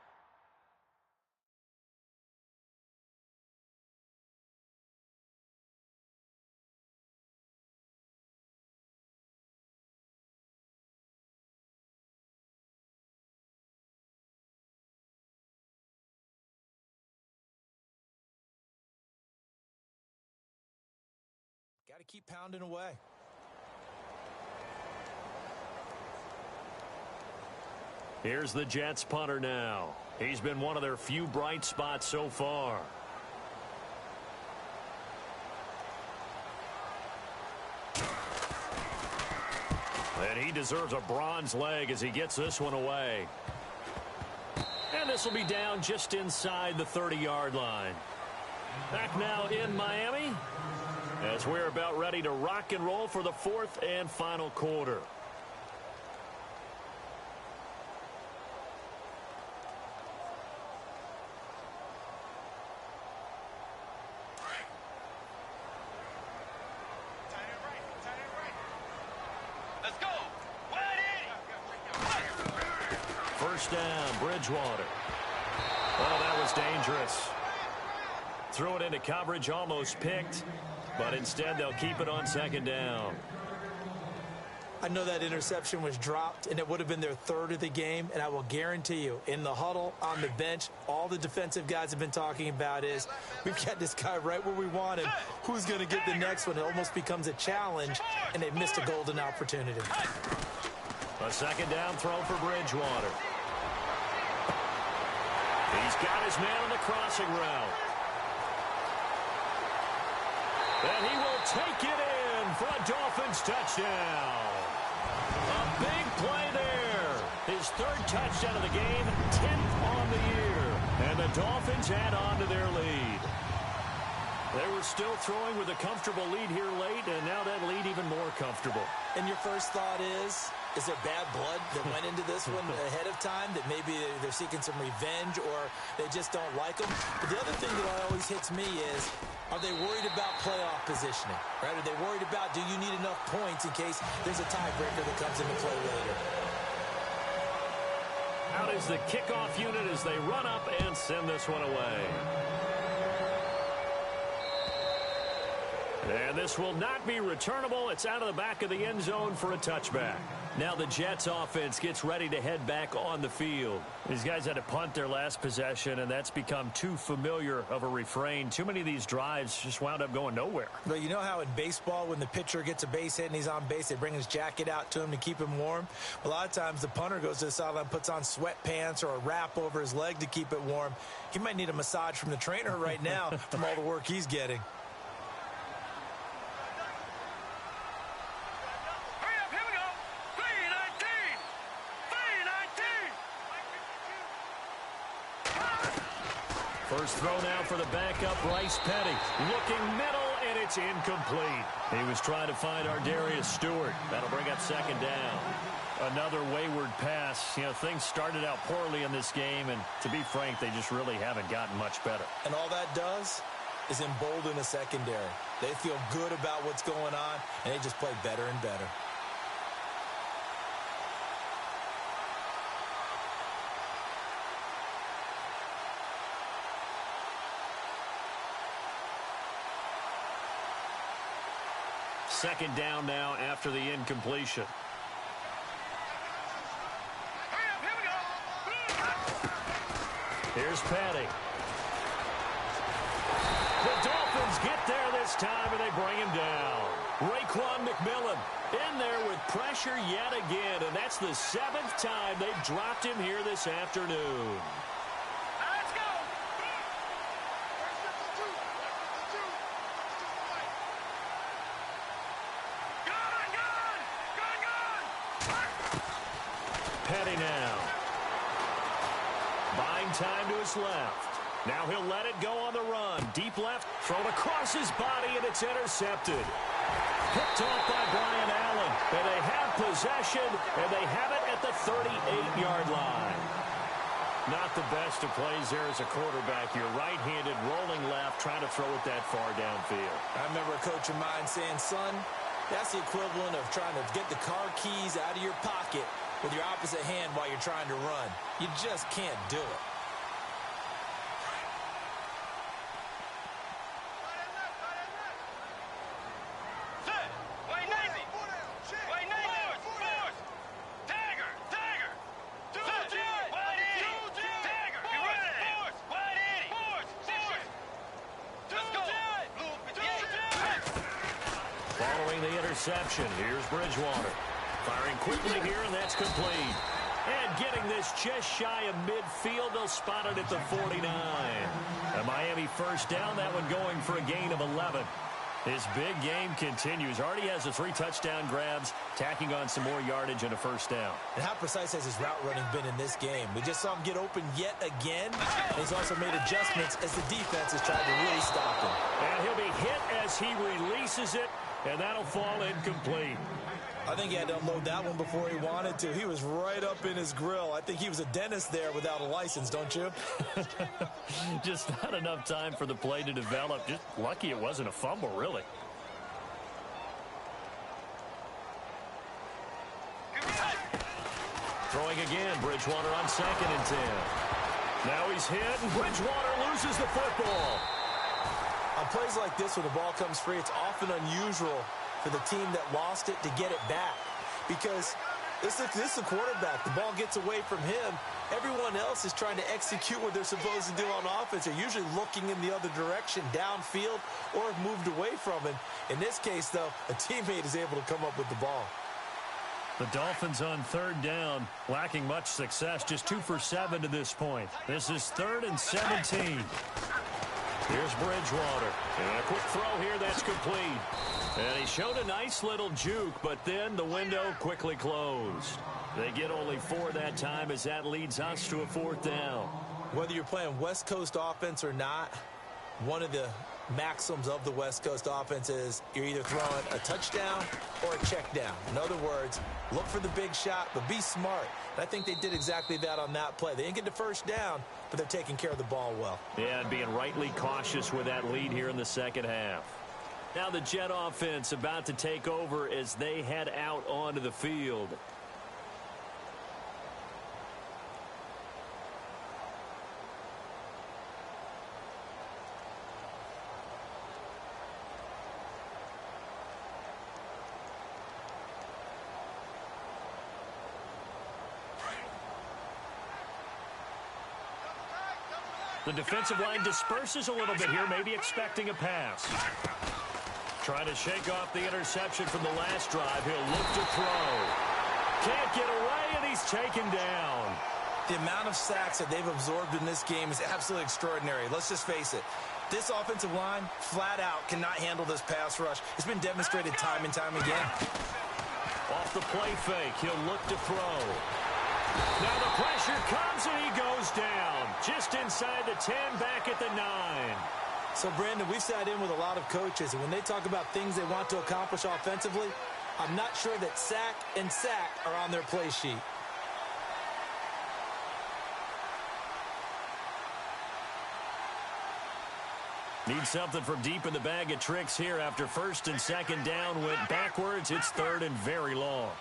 S3: Got to keep pounding away.
S2: Here's the Jets punter now. He's been one of their few bright spots so far. And he deserves a bronze leg as he gets this one away. And this will be down just inside the 30-yard line. Back now in Miami, as we're about ready to rock and roll for the 4th and final quarter.
S4: Let's go. 180.
S2: First down, Bridgewater. Oh, that was dangerous. Threw it into coverage, almost picked. But instead, they'll keep it on 2nd down.
S3: I know that interception was dropped, and it would have been their 3rd of the game. And I will guarantee you, in the huddle, on the bench, all the defensive guys have been talking about is, we've got this guy right where we want him. Who's going to get the next one? It almost becomes a challenge, and they've missed a golden opportunity.
S2: A 2nd down throw for Bridgewater. He's got his man on the crossing route. And he will take it in for a Dolphins touchdown. A big play there. His 3rd touchdown of the game, 10th on the year. And the Dolphins add on to their lead. They were still throwing with a comfortable lead here late, and now that lead even more comfortable.
S3: And your first thought is there bad blood that went into this one ahead of time, that maybe they're seeking some revenge or they just don't like them? But the other thing that always hits me is, are they worried about playoff positioning? Right? Are they worried about, do you need enough points in case there's a tiebreaker that comes into play later?
S2: Out is the kickoff unit as they run up and send this one away. And this will not be returnable. It's out of the back of the end zone for a touchback. Now the Jets offense gets ready to head back on the field. These guys had to punt their last possession, and that's become too familiar of a refrain. Too many of these drives just wound up going nowhere.
S3: But you know how in baseball, when the pitcher gets a base hit and he's on base, they bring his jacket out to him to keep him warm? A lot of times the punter goes to the sideline, puts on sweatpants or a wrap over his leg to keep it warm. He might need a massage from the trainer right now from all the work he's getting.
S2: First throw now for the backup, Bryce Petty. Looking middle, and it's incomplete. He was trying to find Ardarius Stewart. That'll bring up second down. Another wayward pass. You know, things started out poorly in this game, and to be frank, they just really haven't gotten much better.
S3: And all that does is embolden a secondary. They feel good about what's going on, and they just play better and better.
S2: Second down now after the incompletion. Here's Petty. The Dolphins get there this time, and they bring him down. Raekwon McMillan in there with pressure yet again, and that's the 7th time they've dropped him here this afternoon. Petty now. Buying time to his left. Now he'll let it go on the run. Deep left, thrown across his body, and it's intercepted. Picked off by Brian Allen. And they have possession, and they have it at the 38-yard line. Not the best of plays there as a quarterback. You're right-handed, rolling left, trying to throw it that far downfield.
S3: I remember a coach of mine saying, son, that's the equivalent of trying to get the car keys out of your pocket with your opposite hand while you're trying to run. You just can't do it.
S2: Following the interception, here's Bridgewater. Firing quickly here, and that's complete. And getting this just shy of midfield, they'll spot it at the 49. A Miami first down, that one going for a gain of 11. His big game continues. Already has the 3 touchdown grabs, tacking on some more yardage and a first down.
S3: And how precise has his route running been in this game? We just saw him get open yet again. And he's also made adjustments as the defense has tried to really stop him.
S2: And he'll be hit as he releases it, and that'll fall incomplete.
S3: I think he had to unload that one before he wanted to. He was right up in his grill. I think he was a dentist there without a license, don't you?
S2: Just not enough time for the play to develop. Just lucky it wasn't a fumble, really. Throwing again, Bridgewater on 2nd and 10. Now he's hit, and Bridgewater loses the football.
S3: On plays like this, when the ball comes free, it's often unusual for the team that lost it to get it back, because this is the quarterback. The ball gets away from him. Everyone else is trying to execute what they're supposed to do on offense. They're usually looking in the other direction, downfield, or have moved away from him. In this case, though, a teammate is able to come up with the ball.
S2: The Dolphins on 3rd down, lacking much success, just 2 for 7 to this point. This is 3rd and 17. Here's Bridgewater. And a quick throw here, that's complete. And he showed a nice little juke, but then the window quickly closed. They get only 4 that time as that leads us to a 4th down.
S3: Whether you're playing West Coast offense or not, One of the maxims of the West Coast offense is you're either throwing a touchdown or a check down. In other words, look for the big shot, but be smart. And I think they did exactly that on that play. They didn't get the first down, but they're taking care of the ball well.
S2: Yeah, and being rightly cautious with that lead here in the second half. Now the Jet offense about to take over as they head out onto the field. The defensive line disperses a little bit here, maybe expecting a pass. Trying to shake off the interception from the last drive. He'll look to throw. Can't get away, and he's taken down.
S3: The amount of sacks that they've absorbed in this game is absolutely extraordinary. Let's just face it. This offensive line, flat out, cannot handle this pass rush. It's been demonstrated time and time again.
S2: Off the play fake, he'll look to throw. Now the pressure comes, and he goes down. Just inside the 10, back at the 9.
S3: So, Brandon, we've sat in with a lot of coaches, and when they talk about things they want to accomplish offensively, I'm not sure that sack and sack are on their play sheet.
S2: Need something from deep in the bag of tricks here after first and second down went backwards. It's third and very long.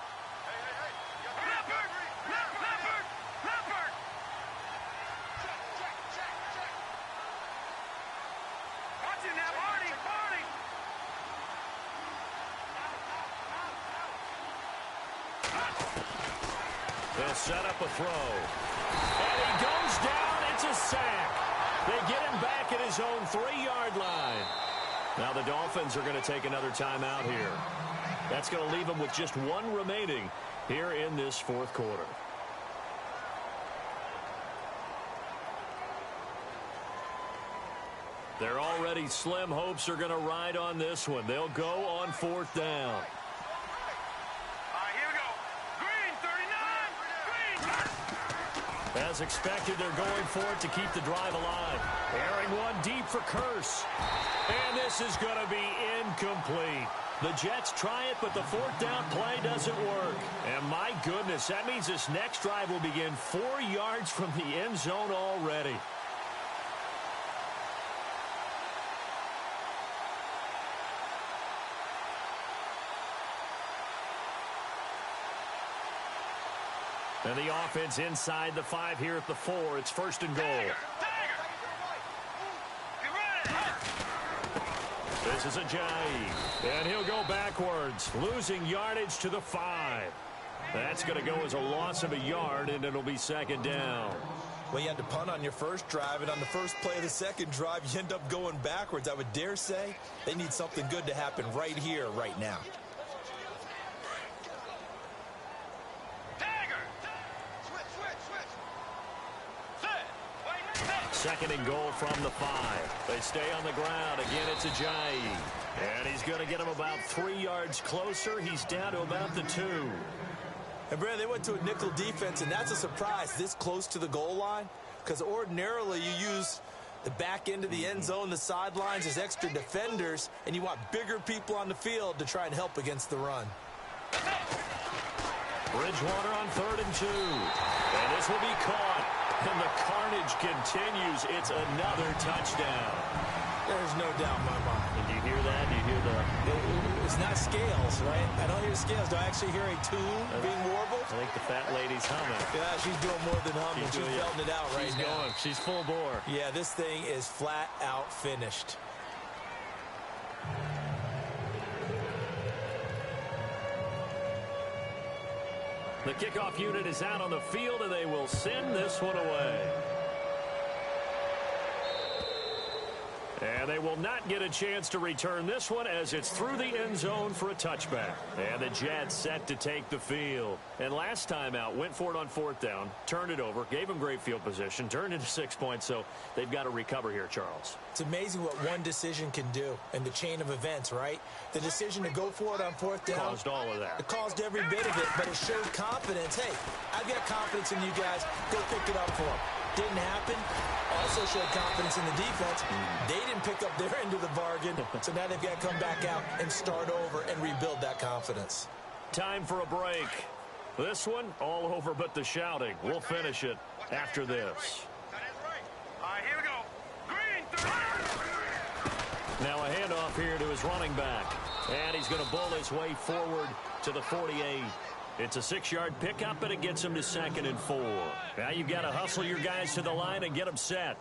S2: They'll set up a throw. And he goes down. It's a sack. They get him back at his own 3-yard line. Now the Dolphins are going to take another timeout here. That's going to leave them with just one remaining here in this fourth quarter. Their already slim hopes are going to ride on this one. They'll go on fourth down. As expected, they're going for it to keep the drive alive. Airing one deep for Curse. And this is going to be incomplete. The Jets try it, but the fourth down play doesn't work. And my goodness, that means this next drive will begin 4 yards from the end zone already. And the offense inside the 5 here at the 4. It's first and goal. This is Ajayi. And he'll go backwards, losing yardage to the 5. That's going to go as a loss of a yard, and it'll be second down.
S3: Well, you had to punt on your first drive, and on the first play of the second drive, you end up going backwards. I would dare say they need something good to happen right here, right now.
S2: Second and goal from the 5. They stay on the ground. Again, it's Ajayi. And he's going to get him about 3 yards closer. He's down to about the 2.
S3: And, Brad, they went to a nickel defense, and that's a surprise this close to the goal line, because ordinarily you use the back end of the end zone, the sidelines as extra defenders, and you want bigger people on the field to try and help against the run.
S2: Bridgewater on 3rd and 2. And this will be caught. And the carnage continues. It's another touchdown.
S3: There's no doubt in my mind.
S2: And do you hear that? Do you hear the...
S3: It's not scales, right? I don't hear scales. Do I actually hear a tune being warbled?
S2: I think the fat lady's humming.
S3: Yeah, she's doing more than humming. She's belting it out right now.
S2: She's going. She's full bore.
S3: Yeah, this thing is flat out finished.
S2: The kickoff unit is out on the field, and they will send this one away. And they will not get a chance to return this one as it's through the end zone for a touchback. And the Jets set to take the field. And last time out, went for it on 4th down, turned it over, gave them great field position, turned into 6 points, so they've got to recover here, Charles.
S3: It's amazing what one decision can do in the chain of events, right? The decision to go for it on 4th down.
S2: Caused all of that.
S3: It caused every bit of it, but it showed confidence. Hey, I've got confidence in you guys. Go pick it up for them. Didn't happen. Also showed confidence in the defense. They didn't pick up their end of the bargain, so now they've got to come back out and start over and rebuild that confidence.
S2: Time for a break. This one, all over but the shouting. We'll finish it after this.
S4: All right, here we go. Green, 30.
S2: Now a handoff here to his running back. And he's going to bull his way forward to the 48. It's a 6-yard pickup, and it gets him to 2nd and 4. Now you've got to hustle your guys to the line and get them set.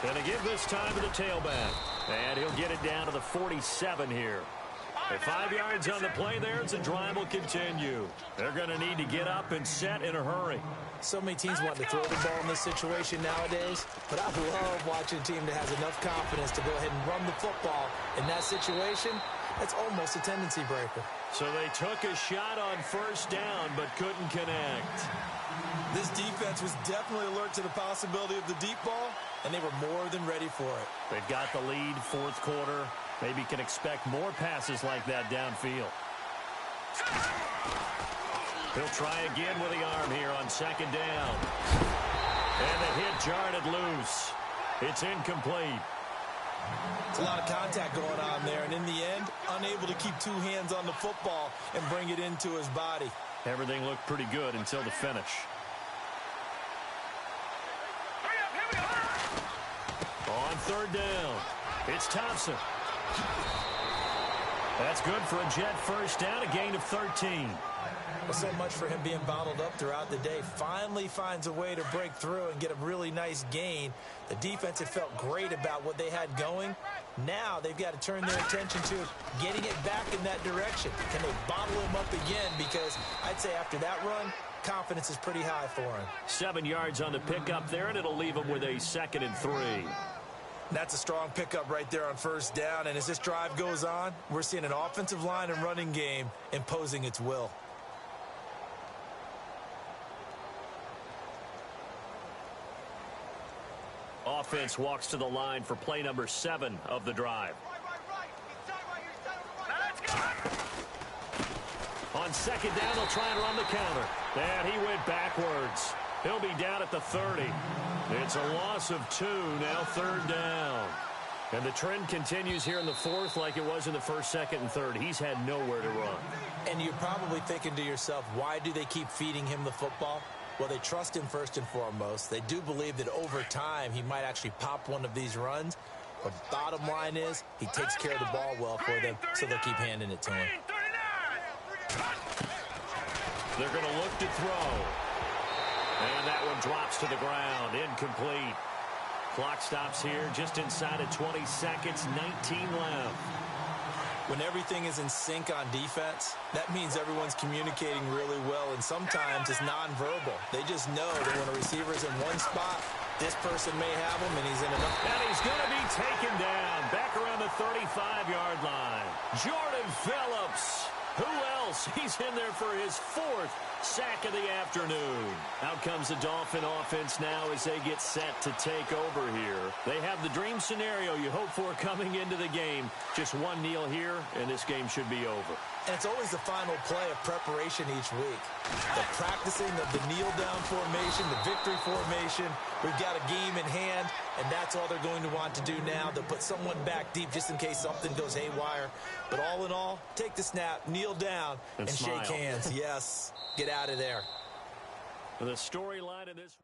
S2: Going to give this time to the tailback. And he'll get it down to the 47 here. At 5 yards on the play there, the drive will continue. They're going to need to get up and set in a hurry.
S3: So many teams want to throw the ball in this situation nowadays, but I love watching a team that has enough confidence to go ahead and run the football. In that situation, that's almost a tendency breaker.
S2: So they took a shot on 1st down, but couldn't connect.
S3: This defense was definitely alert to the possibility of the deep ball, and they were more than ready for it.
S2: They've got the lead, 4th quarter. Maybe can expect more passes like that downfield. He'll try again with the arm here on 2nd down. And the hit jarred it loose. It's incomplete.
S3: It's a lot of contact going on there, and in the end, unable to keep 2 hands on the football and bring it into his body.
S2: Everything looked pretty good until the finish. On 3rd down, it's Thompson. That's good for a Jet 1st down, a gain of 13.
S3: Well, so much for him being bottled up throughout the day. Finally finds a way to break through and get a really nice gain. The defense had felt great about what they had going. Now they've got to turn their attention to getting it back in that direction. Can they bottle him up again? Because I'd say after that run, confidence is pretty high for him.
S2: 7 yards on the pickup there, and it'll leave him with a 2nd and 3.
S3: That's a strong pickup right there on 1st down. And as this drive goes on, we're seeing an offensive line and running game imposing its will.
S2: Offense walks to the line for play number 7 of the drive. On 2nd down, they'll try and run the counter. And he went backwards. He'll be down at the 30. It's a loss of 2, now 3rd down. And the trend continues here in the 4th like it was in the 1st, 2nd, and 3rd. He's had nowhere to run.
S3: And you're probably thinking to yourself, why do they keep feeding him the football? Well, they trust him first and foremost. They do believe that over time he might actually pop one of these runs. But bottom line is he takes care of the ball well for them, so they'll keep handing it to him.
S2: They're going to look to throw. And that one drops to the ground. Incomplete. Clock stops here just inside of 20 seconds, 19 left.
S3: When everything is in sync on defense, that means everyone's communicating really well, and sometimes it's nonverbal. They just know that when a receiver's in one spot, this person may have him, and he's in another.
S2: And he's going to be taken down back around the 35-yard line. Jordan Phillips. Who else? He's in there for his 4th sack of the afternoon. Out comes the Dolphin offense now as they get set to take over here. They have the dream scenario you hope for coming into the game. Just one kneel here, and this game should be over.
S3: And it's always the final play of preparation each week. The practicing of the kneel-down formation, the victory formation. We've got a game in hand, and that's all they're going to want to do now. They'll put someone back deep just in case something goes haywire. But all in all, take the snap, kneel down, and shake hands. Yes, get out of there.
S2: The storyline in this...